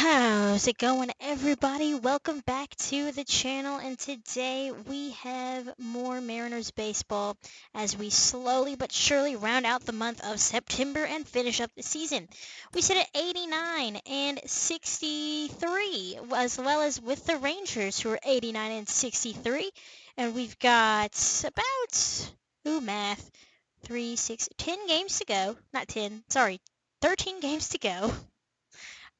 How's it going, everybody? Welcome back to the channel, and today we have more Mariners baseball as we slowly but surely round out the month of September and finish up the season. We sit at 89 and 63, as well as with the Rangers, who are 89 and 63, and we've got about, math, 10 games to go. Not 10, sorry, 13 games to go.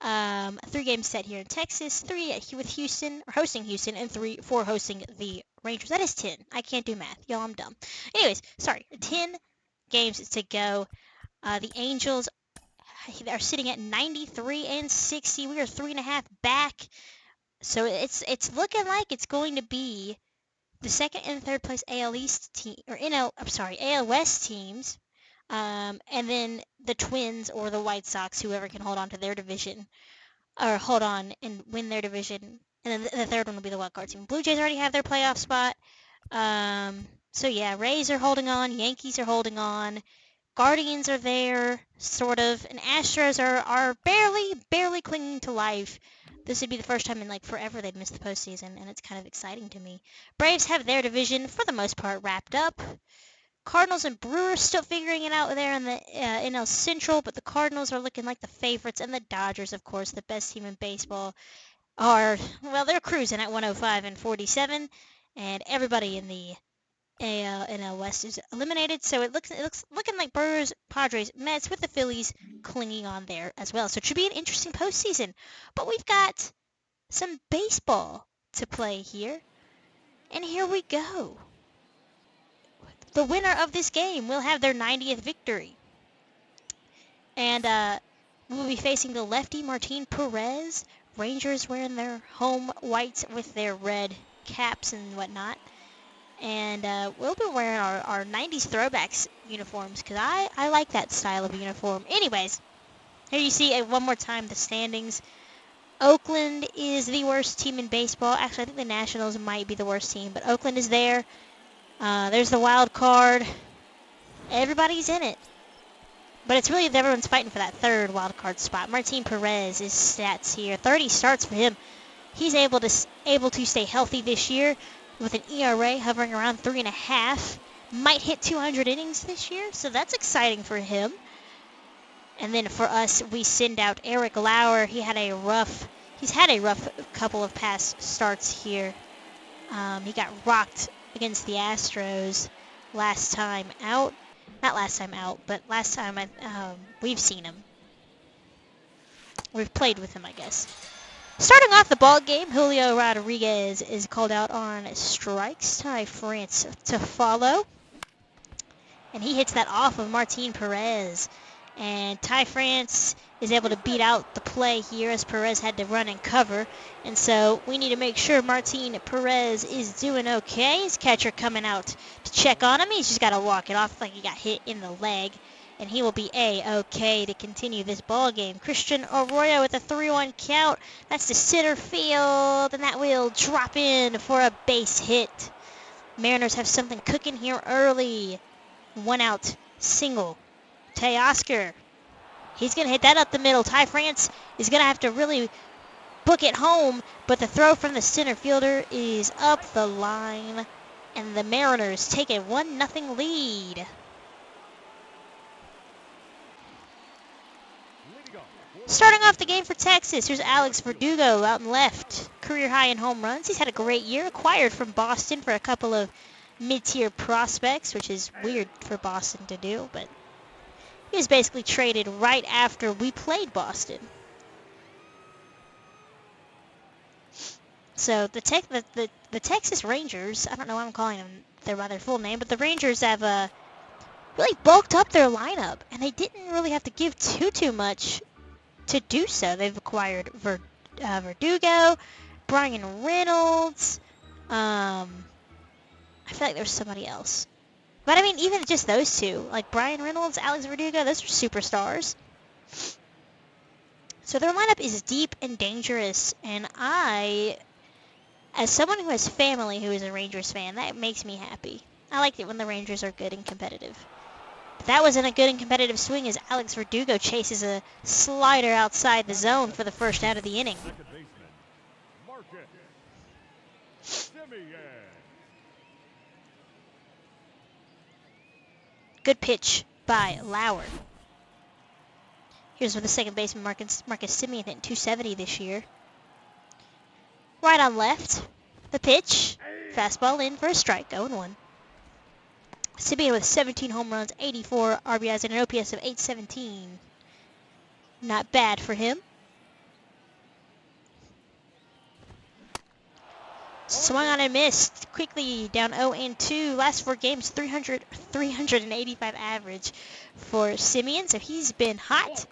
3 games set here in Texas, 3 with Houston, or hosting Houston, and 4 hosting the Rangers. That is 10. I can't do math. Y'all, I'm dumb. Anyways, sorry. 10 games to go. The Angels are sitting at 93 and 60. We are 3.5 back. So it's looking like it's going to be the second and third place AL East team, or AL West teams, and then the Twins or the White Sox, whoever can hold on to their division, or hold on and win their division. And then the third one will be the wild card team. Blue Jays already have their playoff spot. So yeah, Rays are holding on. Yankees are holding on. Guardians are there, sort of. And Astros are barely clinging to life. This would be the first time in like forever they'd missed the postseason, and it's kind of exciting to me. Braves have their division, for the most part, wrapped up. Cardinals and Brewers still figuring it out there in the NL Central, but the Cardinals are looking like the favorites, and the Dodgers, of course, the best team in baseball, they're cruising at 105 and 47, and everybody in the NL West is eliminated, so it looks looking like Brewers, Padres, Mets, with the Phillies clinging on there as well. So it should be an interesting postseason. But we've got some baseball to play here, and here we go. The winner of this game will have their 90th victory. And we'll be facing the lefty Martin Perez. Rangers wearing their home whites with their red caps and whatnot. And we'll be wearing our 90s throwbacks uniforms, because I like that style of uniform. Anyways, here you see one more time the standings. Oakland is the worst team in baseball. Actually, I think the Nationals might be the worst team, but Oakland is there. There's the wild card. Everybody's in it. But it's really everyone's fighting for that third wild card spot. Martin Perez's stats here. 30 starts for him. He's able to stay healthy this year with an ERA hovering around 3.5. Might hit 200 innings this year, so that's exciting for him. And then for us, we send out Eric Lauer. He's had a rough couple of past starts here. He got rocked against the Astros last time out. Not last time out, but last time we've seen him. We've played with him, I guess. Starting off the ball game, Julio Rodriguez is called out on strikes. Ty France to follow. And he hits that off of Martin Perez. And Ty France is able to beat out the play here, as Perez had to run and cover. And so we need to make sure Martin Perez is doing okay. His catcher coming out to check on him. He's just got to walk it off like he got hit in the leg. And he will be A-okay to continue this ball game. Christian Arroyo with a 3-1 count. That's to center field, and that will drop in for a base hit. Mariners have something cooking here early. 1-out single. Teoscar. He's going to hit that up the middle. Ty France is going to have to really book it home, but the throw from the center fielder is up the line, and the Mariners take a 1-0 lead. Starting off the game for Texas, here's Alex Verdugo out in left. Career high in home runs. He's had a great year. Acquired from Boston for a couple of mid-tier prospects, which is weird for Boston to do, but he was basically traded right after we played Boston. So the Texas Rangers, I don't know why I'm calling them by their full name, but the Rangers have really bulked up their lineup, and they didn't really have to give too much to do so. They've acquired Verdugo, Brian Reynolds. I feel like there's somebody else. But I mean, even just those two, like Brian Reynolds, Alex Verdugo, those are superstars. So their lineup is deep and dangerous, and I, as someone who has family who is a Rangers fan, that makes me happy. I like it when the Rangers are good and competitive. That wasn't a good and competitive swing as Alex Verdugo chases a slider outside the zone for the first out of the inning. Good pitch by Lauer. Here's with the second baseman Marcus Semien hitting .270 this year. Right on left. The pitch. Fastball in for a strike. 0-1. Semien with 17 home runs, 84 RBIs, and an OPS of .817. Not bad for him. Swung on and missed. Quickly down 0-2. Last 4 games, 385 average for Semien. So he's been hot.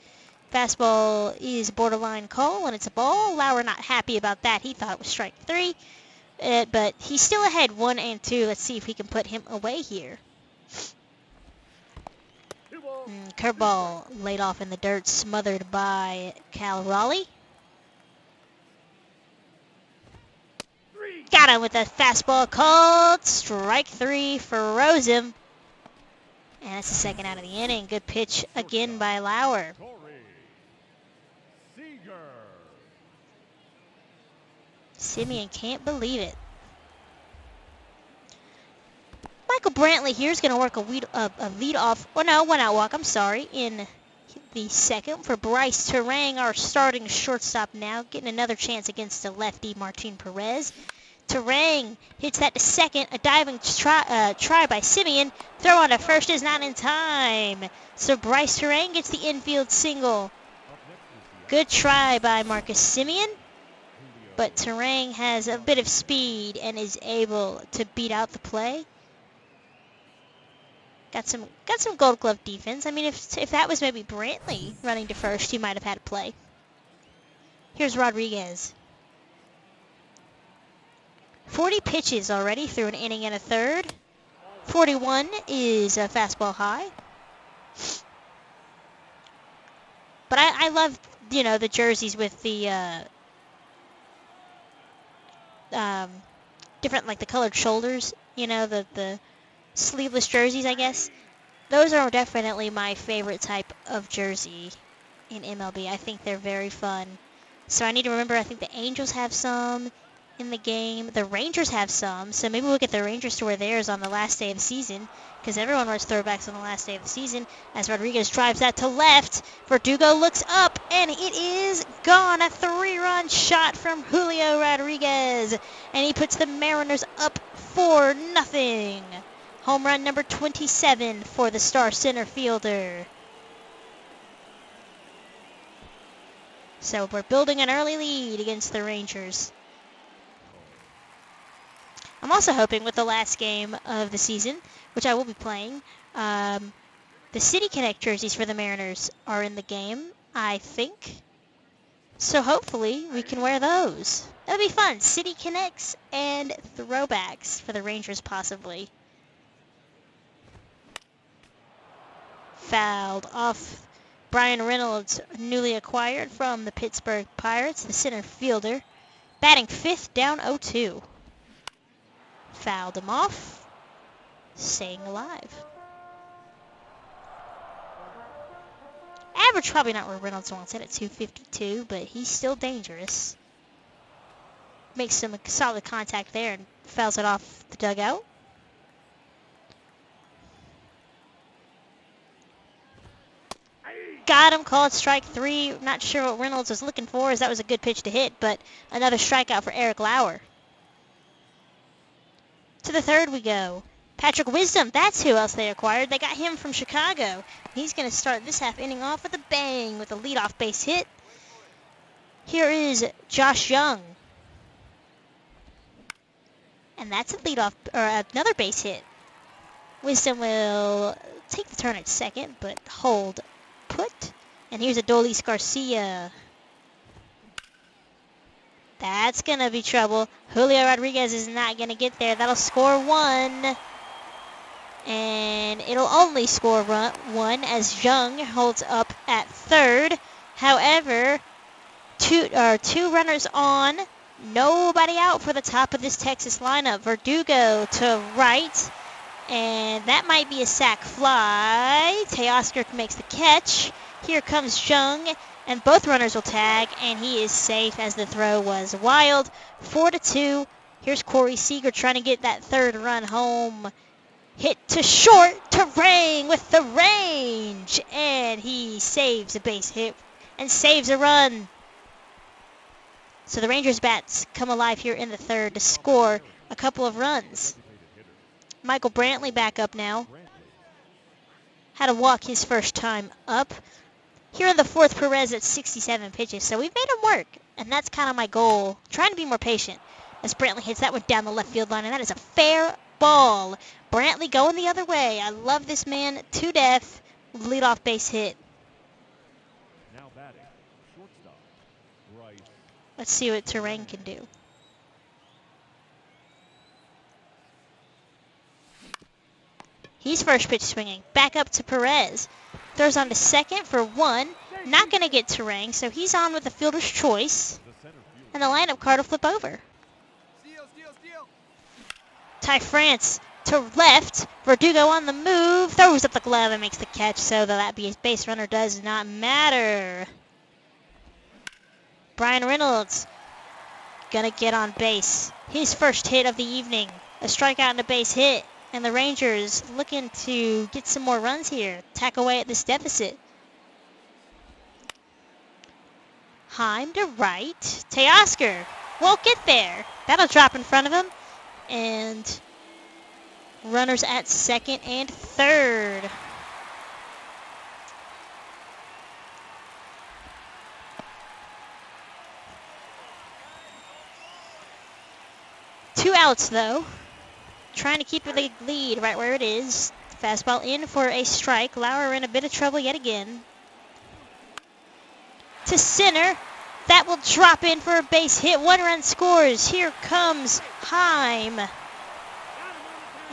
Fastball is borderline call, and it's a ball. Lauer not happy about that. He thought it was strike 3. But he's still ahead 1-2. Let's see if we can put him away here. Curveball laid off in the dirt, smothered by Cal Raleigh. Got him with a fastball called strike 3, froze him. And that's the second out of the inning. Good pitch again by Lauer. Semien can't believe it. Michael Brantley here is going to work a lead off. Oh no, one out walk. I'm sorry. In the second for Bryce Terang, our starting shortstop now, getting another chance against the lefty Martin Perez. Terang hits that to second. A diving try by Semien. Throw on to first is not in time. So Bryce Terang gets the infield single. Good try by Marcus Semien. But Terang has a bit of speed and is able to beat out the play. Got some Gold Glove defense. I mean, if that was maybe Brantley running to first, he might have had a play. Here's Rodriguez. 40 pitches already through an inning and a third. 41 is a fastball high. But I love, the jerseys with the different, like the colored shoulders, the sleeveless jerseys, I guess. Those are definitely my favorite type of jersey in MLB. I think they're very fun. So I need to remember, I think the Angels have some in the game. The Rangers have some, so maybe we'll get the Rangers to wear theirs on the last day of the season, because everyone wears throwbacks on the last day of the season. As Rodriguez drives that to left, Verdugo looks up, and it is gone. A 3-run shot from Julio Rodriguez, and he puts the Mariners up 4-0. Home run number 27 for the star center fielder. So we're building an early lead against the Rangers. I'm also hoping with the last game of the season, which I will be playing, the City Connect jerseys for the Mariners are in the game, I think. So hopefully we can wear those. That'll be fun. City Connects and throwbacks for the Rangers possibly. Fouled off Brian Reynolds, newly acquired from the Pittsburgh Pirates, the center fielder. Batting 5th, down 0-2. Fouled him off. Staying alive. Average probably not where Reynolds wants it at 252, but he's still dangerous. Makes some solid contact there and fouls it off the dugout. Got him, called strike 3. Not sure what Reynolds was looking for, as that was a good pitch to hit, but another strikeout for Eric Lauer. To the third we go. Patrick Wisdom, that's who else they acquired. They got him from Chicago. He's going to start this half inning off with a bang with a leadoff base hit. Here is Josh Young. And that's a leadoff, or another base hit. Wisdom will take the turn at second, but hold put. And here's Adolis Garcia. That's going to be trouble. Julio Rodriguez is not going to get there. That'll score 1. And it'll only score 1 as Young holds up at third. However, two runners on. Nobody out for the top of this Texas lineup. Verdugo to right. And that might be a sac fly. Teoscar makes the catch. Here comes Jung, and both runners will tag, and he is safe as the throw was wild. 4-2. Here's Corey Seager trying to get that third run home. Hit to short to Rang with the range, and he saves a base hit and saves a run. So the Rangers bats come alive here in the third to score a couple of runs. Michael Brantley back up now. Had to walk his first time up. Here in the fourth, Perez at 67 pitches, so we've made him work, and that's kind of my goal. Trying to be more patient as Brantley hits that one down the left field line, and that is a fair ball. Brantley going the other way. I love this man to death. Leadoff base hit. Now batting, shortstop, Bryce. Let's see what Terrain can do. He's first pitch swinging. Back up to Perez. Throws on to second for one. Not going to get Terrain, so he's on with the fielder's choice. And the lineup card will flip over. Ty France to left. Verdugo on the move. Throws up the glove and makes the catch, so that base runner does not matter. Brian Reynolds gonna get on base. His first hit of the evening. A strikeout and a base hit. And the Rangers looking to get some more runs here. Tack away at this deficit. Heim to right. Teoscar won't get there. That'll drop in front of him. And runners at second and third. Two outs, though. Trying to keep the lead right where it is. Fastball in for a strike. Lauer in a bit of trouble yet again. To center. That will drop in for a base hit. One run scores. Here comes Heim.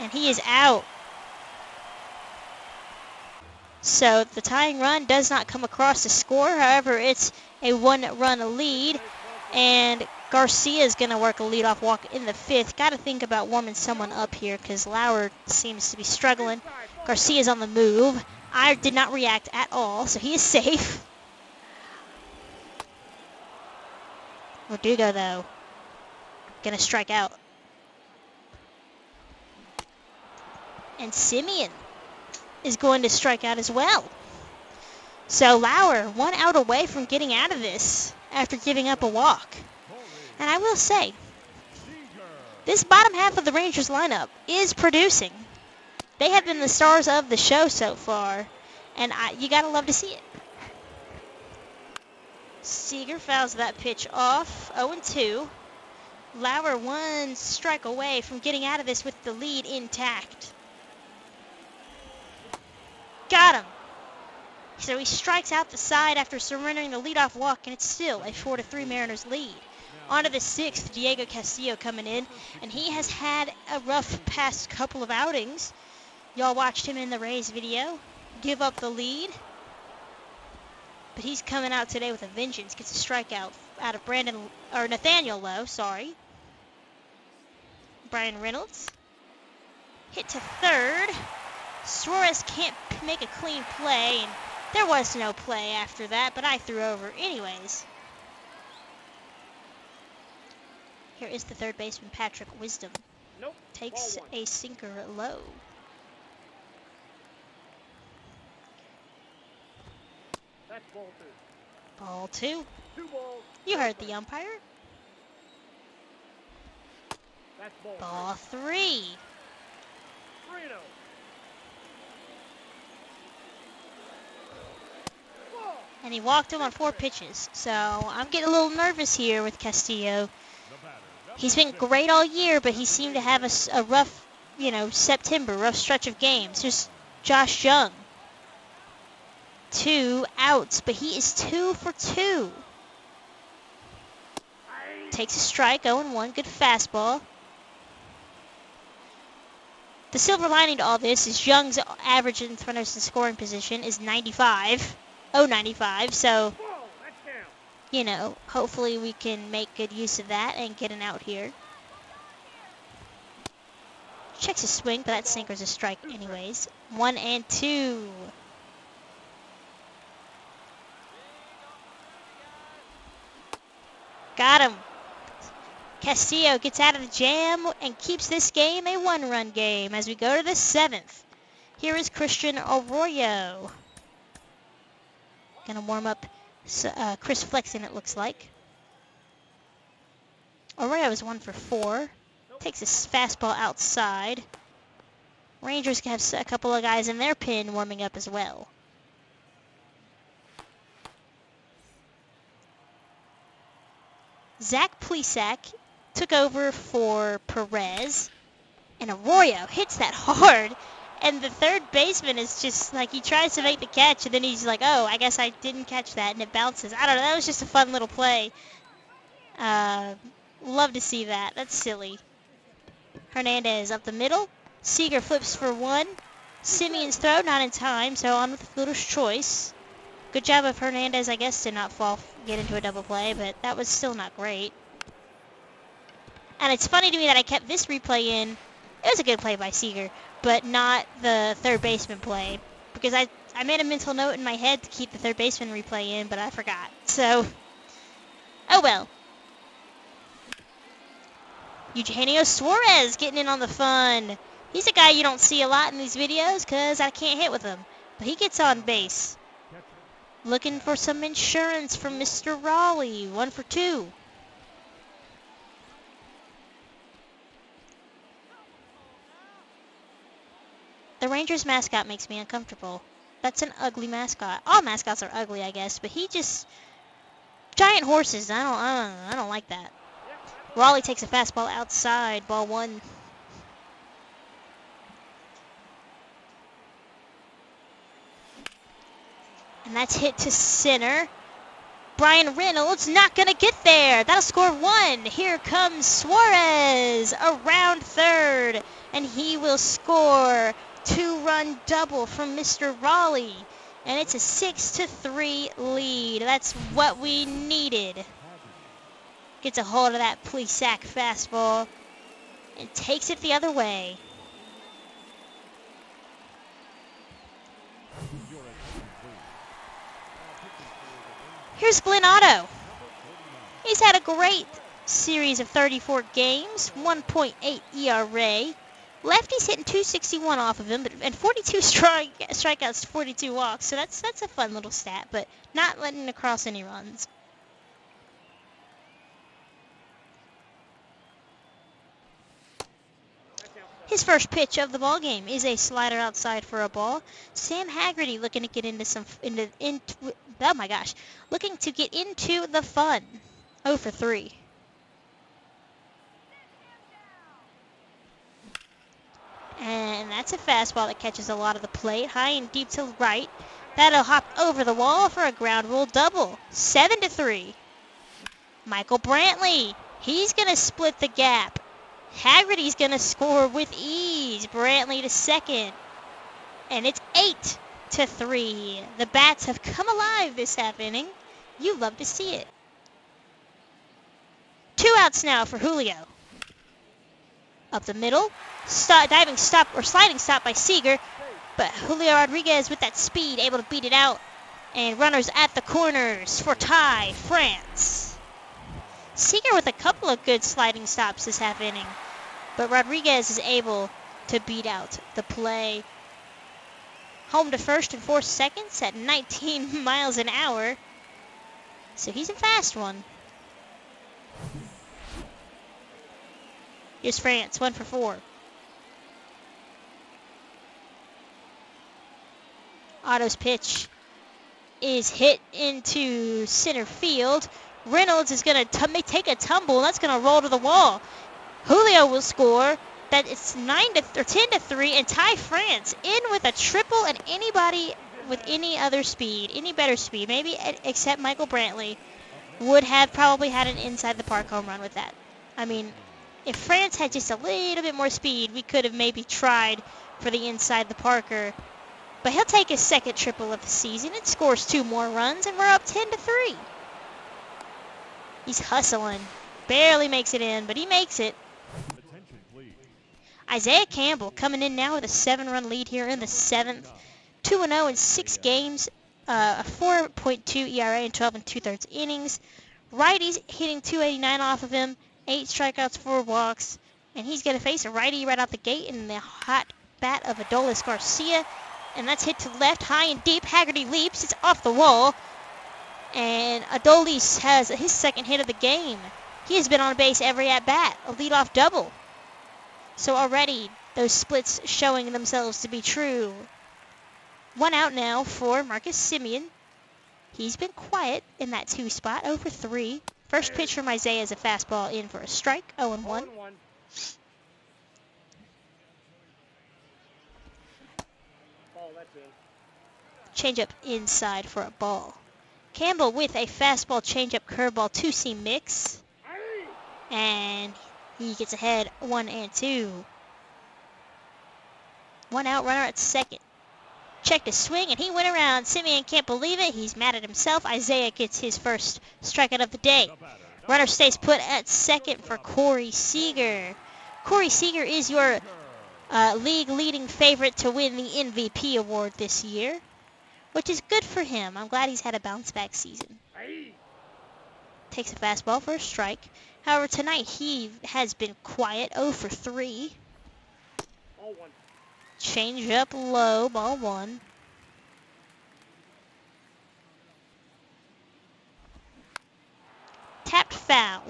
And he is out. So the tying run does not come across to score. However, it's a one-run lead. And Garcia is going to work a leadoff walk in the fifth. Got to think about warming someone up here because Lauer seems to be struggling. Garcia's on the move. I did not react at all, so he is safe. Verdugo, though, going to strike out. And Simeon is going to strike out as well. So Lauer, 1 out away from getting out of this after giving up a walk. And I will say, this bottom half of the Rangers lineup is producing. They have been the stars of the show so far, and you gotta love to see it. Seager fouls that pitch off, 0-2. Lauer 1 strike away from getting out of this with the lead intact. Got him. So he strikes out the side after surrendering the leadoff walk, and it's still a 4-3 Mariners lead. On to the sixth, Diego Castillo coming in, and he has had a rough past couple of outings. Y'all watched him in the Rays video give up the lead, but he's coming out today with a vengeance. Gets a strikeout out of Nathaniel Lowe, sorry. Brian Reynolds hit to third. Suarez can't make a clean play, and there was no play after that, but I threw over anyways. Here is the third baseman, Patrick Wisdom. Nope. Takes a sinker low. That's ball two. Ball two. 2 balls. You heard the umpire. That's ball Ball three. 3-0. And he walked him on 4 pitches. So I'm getting a little nervous here with Castillo. He's been great all year, but he seemed to have a rough, September, rough stretch of games. Here's Josh Jung. 2 outs, but he is 2 for 2. Takes a strike, 0-1, good fastball. The silver lining to all this is Jung's average in runners in scoring position is 95. 0.95, so, hopefully we can make good use of that and get an out here. Checks his swing, but that sinker's a strike anyways. 1-2. Got him. Castillo gets out of the jam and keeps this game a one-run game as we go to the 7th. Here is Christian Arroyo. Gonna warm up Chris Flexen, it looks like. Arroyo is 1 for 4. Takes his fastball outside. Rangers have a couple of guys in their pen warming up as well. Zach Plesac took over for Perez, and Arroyo hits that hard, and the third baseman is just like, he tries to make the catch, and then he's like, oh, I guess I didn't catch that, and it bounces. I don't know, that was just a fun little play. Love to see that. That's silly. Hernandez up the middle. Seager flips for 1. Simeon's throw not in time, so on with the fielder's choice. Good job of Hernandez, I guess, to not get into a double play, but that was still not great. And it's funny to me that I kept this replay in. It was a good play by Seager, but not the third baseman play, because I made a mental note in my head to keep the third baseman replay in, but I forgot. So, oh well. Eugenio Suarez getting in on the fun. He's a guy you don't see a lot in these videos because I can't hit with him, but he gets on base. Looking for some insurance from Mr. Raleigh. 1 for 2. The Rangers mascot makes me uncomfortable. That's an ugly mascot. All mascots are ugly, I guess, but he just... Giant horses. I don't like that. Raleigh takes a fastball outside. Ball 1. And that's hit to center. Brian Reynolds not going to get there. That'll score 1. Here comes Suarez around third. And he will score. 2-run double from Mr. Raleigh. And it's a 6-3 lead. That's what we needed. Gets a hold of that Plesac fastball and takes it the other way. Here's Glenn Otto. He's had a great series of 34 games, 1.8 ERA. Lefty's hitting 261 off of him, and 42 strikeouts to 42 walks. So that's a fun little stat, but not letting across any runs. His first pitch of the ball game is a slider outside for a ball. Sam Haggerty looking to get looking to get into the fun. 0 for 3. And that's a fastball that catches a lot of the plate, high and deep to the right. That'll hop over the wall for a ground rule double. 7-3. Michael Brantley, he's gonna split the gap. Haggerty's going to score with ease. Brantley to second. And it's 8-3. The bats have come alive this half inning. You love to see it. 2 outs now for Julio. Up the middle. Sliding stop by Seager. But Julio Rodriguez with that speed able to beat it out. And runners at the corners for Ty France. Seager with a couple of good sliding stops this half inning. But Rodriguez is able to beat out the play. Home to first in 4 seconds at 19 miles an hour. So he's a fast one. Here's France, 1 for 4. Otto's pitch is hit into center field. Reynolds is going to take a tumble, and that's going to roll to the wall. Julio will score. That it's 10-3, and Ty France in with a triple, and anybody with any other speed, any better speed, maybe except Michael Brantley, would have probably had an inside the park home run with that. I mean, if France had just a little bit more speed, we could have maybe tried for the inside the parker. But he'll take his second triple of the season. It scores 2 more runs, and we're up 10-3. He's hustling. Barely makes it in, but he makes it. Isaiah Campbell coming in now with a 7-run lead here in the 7th. 2-0 in 6 games, a 4.2 ERA in 12 and 2/3 innings. Righties hitting 289 off of him, 8 strikeouts, 4 walks, and he's going to face a righty right out the gate in the hot bat of Adolis Garcia, and that's hit to left, high and deep. Haggerty leaps, it's off the wall, and Adolis has his second hit of the game. He has been on base every at-bat, a leadoff double. So already, those splits showing themselves to be true. 1 out now for Marcus Semien. He's been quiet in that 2 spot, 0 for 3. First pitch from Isaiah is a fastball in for a strike, 0-1. Ball, that's in. Changeup inside for a ball. Campbell with a fastball, changeup, curveball, 2-seam mix. And he gets ahead 1-2. 1 out, runner at second. Checked a swing, and he went around. Semien can't believe it. He's mad at himself. Isaiah gets his first strikeout of the day. Runner stays put at second for Corey Seager. Corey Seager is your league-leading favorite to win the MVP award this year, which is good for him. I'm glad he's had a bounce-back season. Takes a fastball for a strike. However, tonight he has been quiet, 0 for 3. Ball one. Change up low, ball 1. Tapped foul.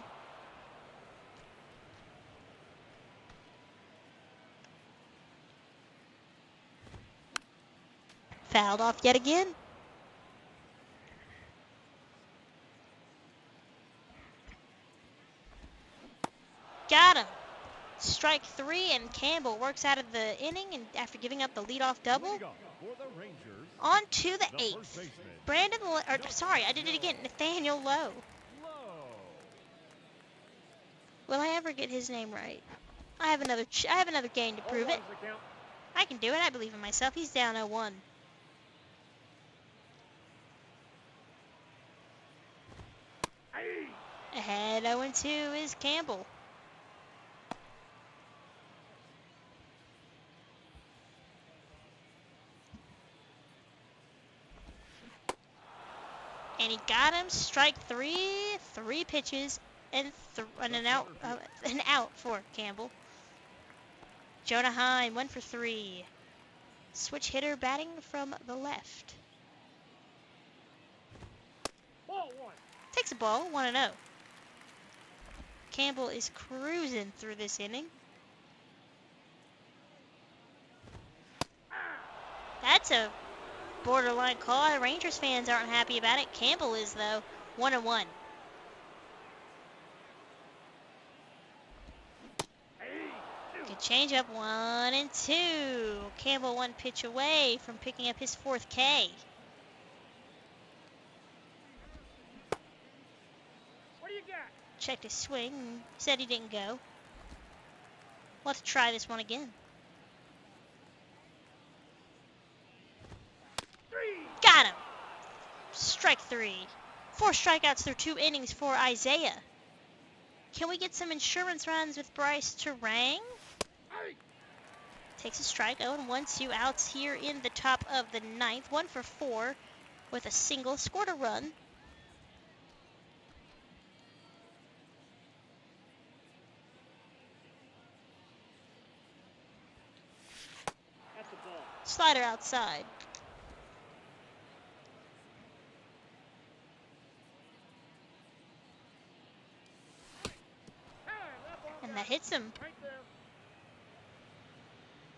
Fouled off yet again. Got him. Strike 3, and Campbell works out of the inning, and after giving up the leadoff double, on to the 8th. I did it again. Nathaniel Lowe. Will I ever get his name right? I have another game to prove it. I can do it. I believe in myself. He's down 0-1. Ahead 0-2 is Campbell. And he got him. Strike 3. 3 pitches and an out for Campbell. Jonah Heim 1 for 3. Switch hitter batting from the left. Ball one. Takes a ball, 1-0. Campbell is cruising through this inning. That's a borderline call. Rangers fans aren't happy about it. Campbell is, though. 1-1. Good changeup, 1-2. Campbell 1 pitch away from picking up his 4th K. What do you got? Checked his swing. Said he didn't go. Let's try this one again. Got him. Strike 3. 4 strikeouts through 2 innings for Isaiah. Can we get some insurance runs with Bryce Terang? Takes a strike. 0-1, 2 outs here in the top of the 9th. 1 for 4 with a single. Scored a run. That's a ball. Slider outside. And that hits him. Right there.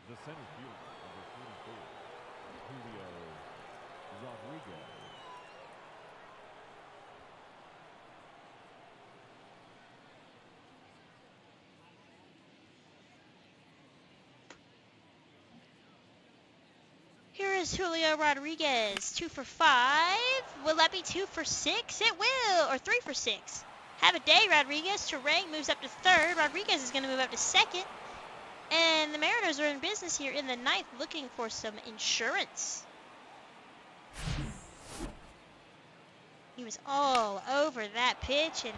The center fielder, number 44, Julio Rodriguez. Here is Julio Rodriguez, 2 for 5. Will that be 2 for 6? It will, or 3 for 6. Have a day, Rodriguez. Terang moves up to 3rd. Rodriguez is going to move up to 2nd. And the Mariners are in business here in the 9th looking for some insurance. He was all over that pitch and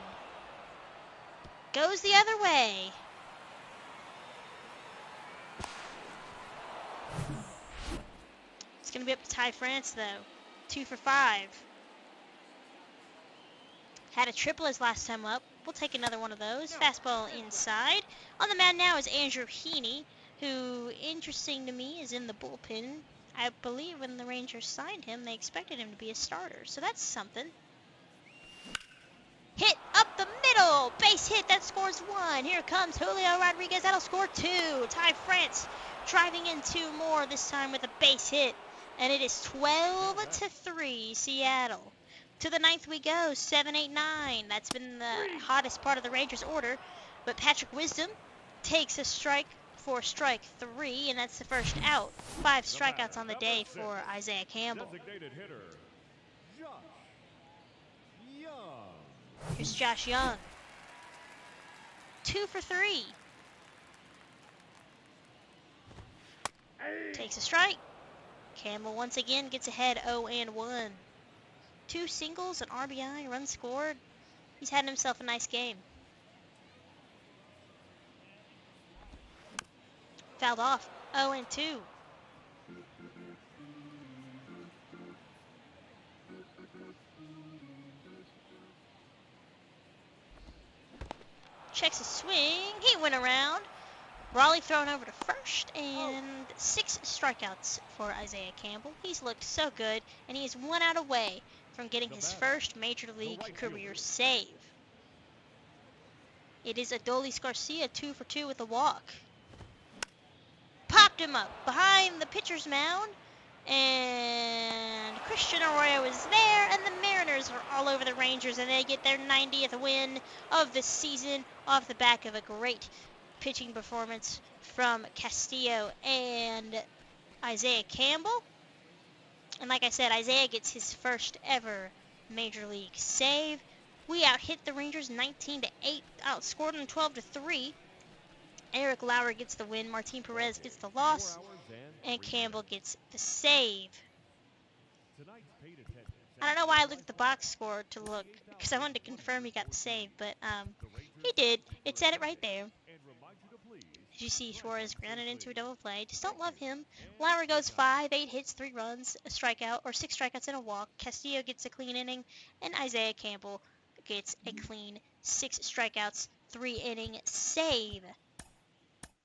goes the other way. It's going to be up to Ty France, though. 2 for 5. Had a triple his last time up. We'll take another one of those. Fastball inside. On the mound now is Andrew Heaney, who, interesting to me, is in the bullpen. I believe when the Rangers signed him, they expected him to be a starter, so that's something. Hit up the middle. Base hit. That scores 1. Here comes Julio Rodriguez. That'll score 2. Ty France driving in 2 more, this time with a base hit. And it is 12-3 Seattle. To the 9th we go. 7, 8, 9. That's been the hottest part of the Rangers order. But Patrick Wisdom takes a strike for strike 3, and that's the first out. 5 strikeouts on the day for Isaiah Campbell. Designated hitter, Josh Young. Here's Josh Young. 2 for 3. Takes a strike. Campbell once again gets ahead 0-1. 2 singles, an RBI, run scored. He's had himself a nice game. Fouled off. 0-2. Checks his swing. He went around. Raleigh thrown over to first, and 6 strikeouts for Isaiah Campbell. He's looked so good, and he is 1 out away from getting his first Major League career save. It is Adolis Garcia, 2 for 2 with a walk. Popped him up behind the pitcher's mound, and Christian Arroyo is there, and the Mariners are all over the Rangers, and they get their 90th win of the season off the back of a great pitching performance from Castillo and Isaiah Campbell. And like I said, Isaiah gets his first ever Major League save. We out-hit the Rangers 19-8, outscored them 12-3. Eric Lauer gets the win, Martin Perez gets the loss, and Campbell gets the save. I don't know why I looked at the box score to look, because I wanted to confirm he got the save, but he did. It said it right there. As you see, Suarez grounded into a double play. Just don't love him. Lauer goes 5, 8 hits, 3 runs, a strikeout, or 6 strikeouts and a walk. Castillo gets a clean inning, and Isaiah Campbell gets a clean 6 strikeouts, 3 inning save.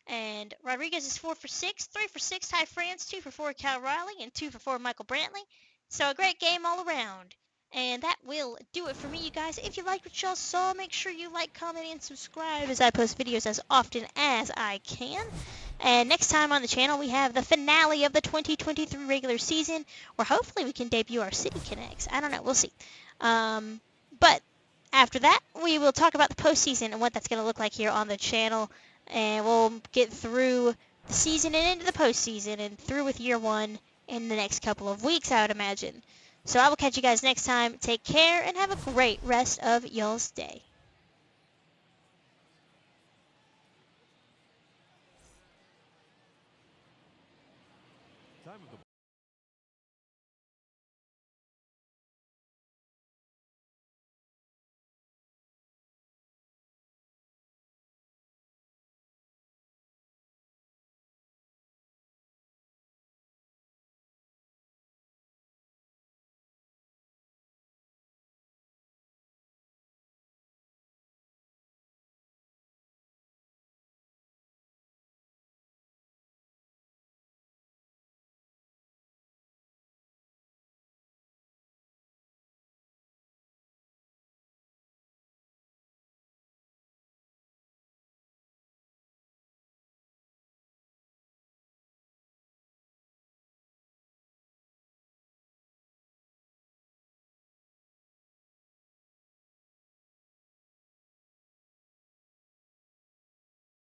And Rodriguez is 4 for 6, 3 for 6 Ty France, 2 for 4 Cal Riley, and 2 for 4 Michael Brantley. So a great game all around. And that will do it for me, you guys. If you liked what y'all saw, make sure you like, comment, and subscribe as I post videos as often as I can. And next time on the channel, we have the finale of the 2023 regular season, where hopefully we can debut our City Connects. I don't know. We'll see. But after that, we will talk about the postseason and what that's going to look like here on the channel. And we'll get through the season and into the postseason and through with year 1 in the next couple of weeks, I would imagine. So I will catch you guys next time. Take care and have a great rest of y'all's day.